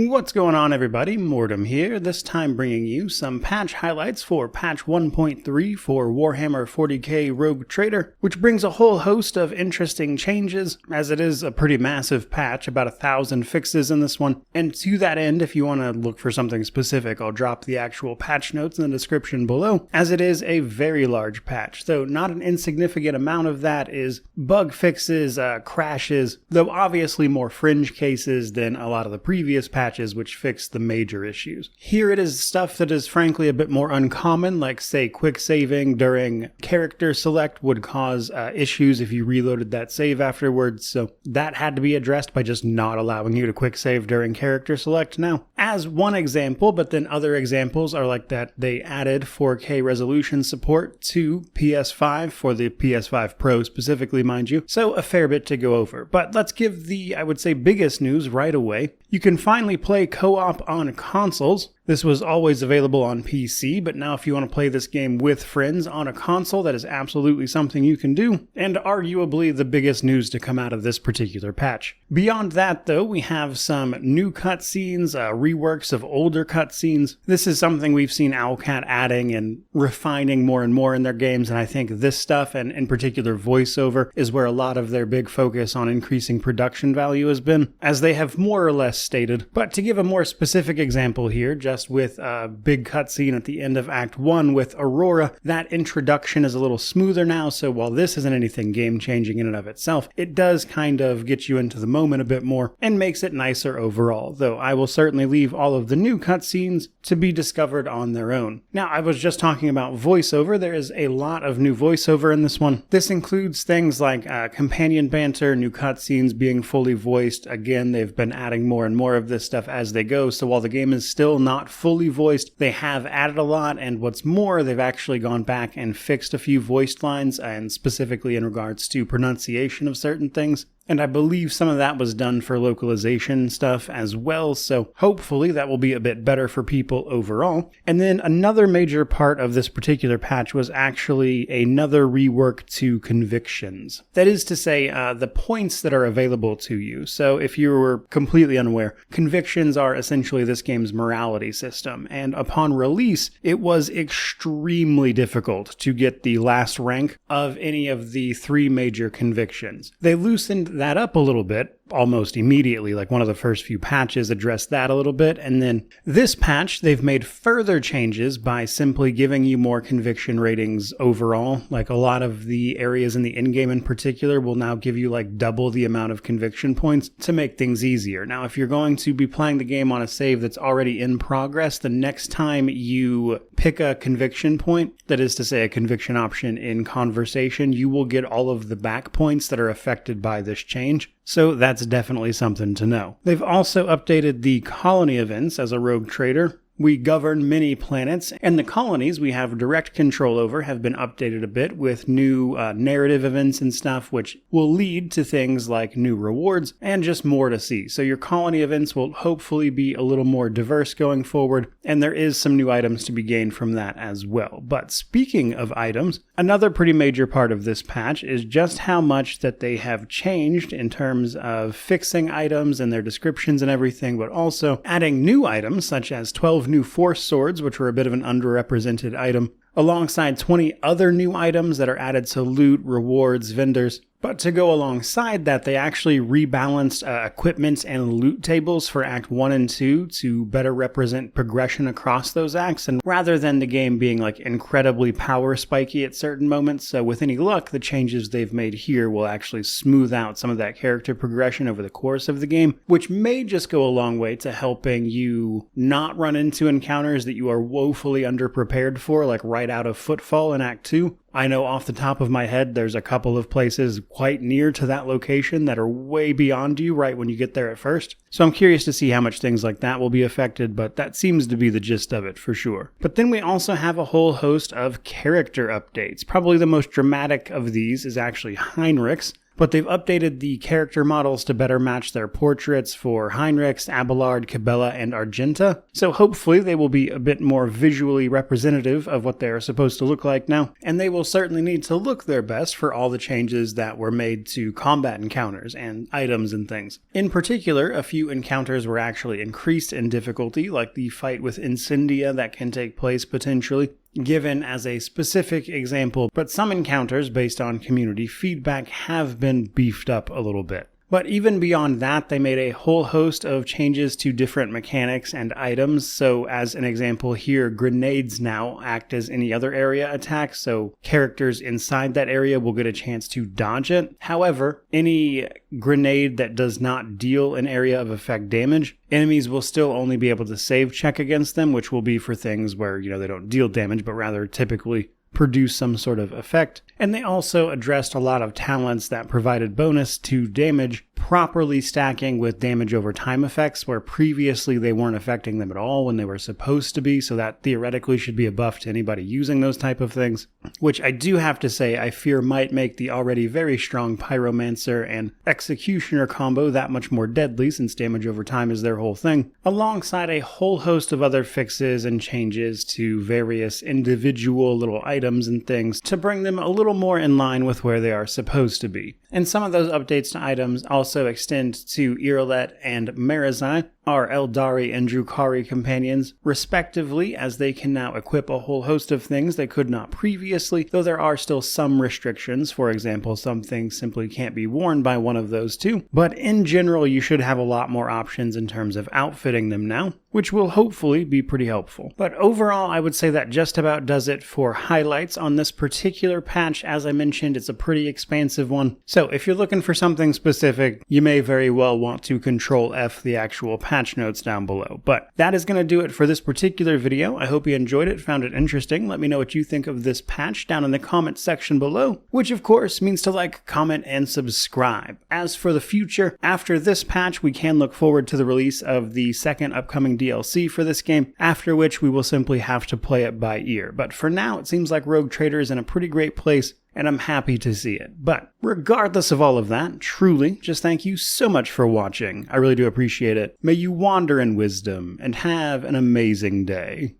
What's going on, everybody? Mortem here, this time bringing you some patch highlights for patch 1.3 for Warhammer 40k Rogue Trader, which brings a whole host of interesting changes, as it is a pretty massive patch, about 1,000 fixes in this one. And to that end, if you want to look for something specific, I'll drop the actual patch notes in the description below, as it is a very large patch, though not an insignificant amount of that is bug fixes, crashes, though obviously more fringe cases than a lot of the previous patches which fix the major issues. Here it is stuff that is frankly a bit more uncommon, like say quick saving during character select would cause issues if you reloaded that save afterwards, so that had to be addressed by just not allowing you to quick save during character select now. As one example, but then other examples are like that they added 4K resolution support to PS5 for the PS5 Pro specifically, mind you, so a fair bit to go over. But let's give the, I would say, biggest news right away. You can finally play co-op on consoles. This was always available on PC, but now if you want to play this game with friends on a console, that is absolutely something you can do, and arguably the biggest news to come out of this particular patch. Beyond that, though, we have some new cutscenes, reworks of older cutscenes. This is something we've seen Owlcat adding and refining more and more in their games, and I think this stuff, and in particular voiceover, is where a lot of their big focus on increasing production value has been, as they have more or less stated. But to give a more specific example here, just with a big cutscene at the end of Act 1 with Aurora, that introduction is a little smoother now, so while this isn't anything game-changing in and of itself, it does kind of get you into the moment a bit more and makes it nicer overall, though I will certainly leave all of the new cutscenes to be discovered on their own. Now, I was just talking about voiceover. There is a lot of new voiceover in this one. This includes things like companion banter, new cutscenes being fully voiced. Again, they've been adding more and more of this stuff as they go, so while the game is still not fully voiced, they have added a lot, and what's more, they've actually gone back and fixed a few voiced lines, and specifically in regards to pronunciation of certain things. And I believe some of that was done for localization stuff as well, so hopefully that will be a bit better for people overall. And then another major part of this particular patch was actually another rework to convictions. That is to say, the points that are available to you. So if you were completely unaware, convictions are essentially this game's morality system, and upon release, it was extremely difficult to get the last rank of any of the 3 major convictions. They loosened that up a little bit almost immediately, like one of the first few patches addressed that a little bit, and then this patch they've made further changes by simply giving you more conviction ratings overall. Like a lot of the areas in the in-game in particular will now give you like double the amount of conviction points to make things easier. Now if you're going to be playing the game on a save that's already in progress, the next time you pick a conviction point, that is to say a conviction option in conversation, you will get all of the back points that are affected by this change. So that's definitely something to know. They've also updated the colony events as a rogue trader. We govern many planets, and the colonies we have direct control over have been updated a bit with new narrative events and stuff, which will lead to things like new rewards and just more to see. So your colony events will hopefully be a little more diverse going forward, and there is some new items to be gained from that as well. But speaking of items, another pretty major part of this patch is just how much that they have changed in terms of fixing items and their descriptions and everything, but also adding new items such as 12 new force swords, which were a bit of an underrepresented item, alongside 20 other new items that are added to loot, rewards, vendors. But to go alongside that, they actually rebalanced equipment and loot tables for Act 1 and 2 to better represent progression across those acts, and rather than the game being like incredibly power spiky at certain moments, so with any luck, the changes they've made here will actually smooth out some of that character progression over the course of the game, which may just go a long way to helping you not run into encounters that you are woefully underprepared for, like right out of Footfall in Act 2. I know off the top of my head there's a couple of places quite near to that location that are way beyond you right when you get there at first. So I'm curious to see how much things like that will be affected, but that seems to be the gist of it for sure. But then we also have a whole host of character updates. Probably the most dramatic of these is actually Heinrich's. but they've updated the character models to better match their portraits for Heinrichs, Abelard, Cabela, and Argenta, so hopefully they will be a bit more visually representative of what they're supposed to look like now, and they will certainly need to look their best for all the changes that were made to combat encounters and items and things. In particular, a few encounters were actually increased in difficulty, like the fight with Incendia that can take place potentially, given as a specific example, but some encounters based on community feedback have been beefed up a little bit. But even beyond that, they made a whole host of changes to different mechanics and items. So as an example here, grenades now act as any other area attack, so characters inside that area will get a chance to dodge it. However, any grenade that does not deal an area of effect damage, enemies will still only be able to save check against them, which will be for things where, they don't deal damage, but rather typically produce some sort of effect. And they also addressed a lot of talents that provided bonus to damage, properly stacking with damage over time effects, where previously they weren't affecting them at all when they were supposed to be, so that theoretically should be a buff to anybody using those type of things, which I do have to say I fear might make the already very strong Pyromancer and Executioner combo that much more deadly, since damage over time is their whole thing, alongside a whole host of other fixes and changes to various individual little items and things to bring them a little more in line with where they are supposed to be. And some of those updates to items also extend to Iralet and Marizai, our Eldari and Drukhari companions, respectively, as they can now equip a whole host of things they could not previously, though there are still some restrictions. For example, some things simply can't be worn by one of those two. But in general, you should have a lot more options in terms of outfitting them now, which will hopefully be pretty helpful. But overall, I would say that just about does it for highlights on this particular patch. As I mentioned, it's a pretty expansive one. So if you're looking for something specific, you may very well want to Control F the actual patch notes down below. But that is going to do it for this particular video. I hope you enjoyed it, found it interesting. Let me know what you think of this patch down in the comment section below, which of course means to like, comment, and subscribe. As for the future, after this patch, we can look forward to the release of the second upcoming DLC for this game, after which we will simply have to play it by ear. But for now, it seems like Rogue Trader is in a pretty great place, and I'm happy to see it. But regardless of all of that, truly, just thank you so much for watching. I really do appreciate it. May you wander in wisdom and have an amazing day.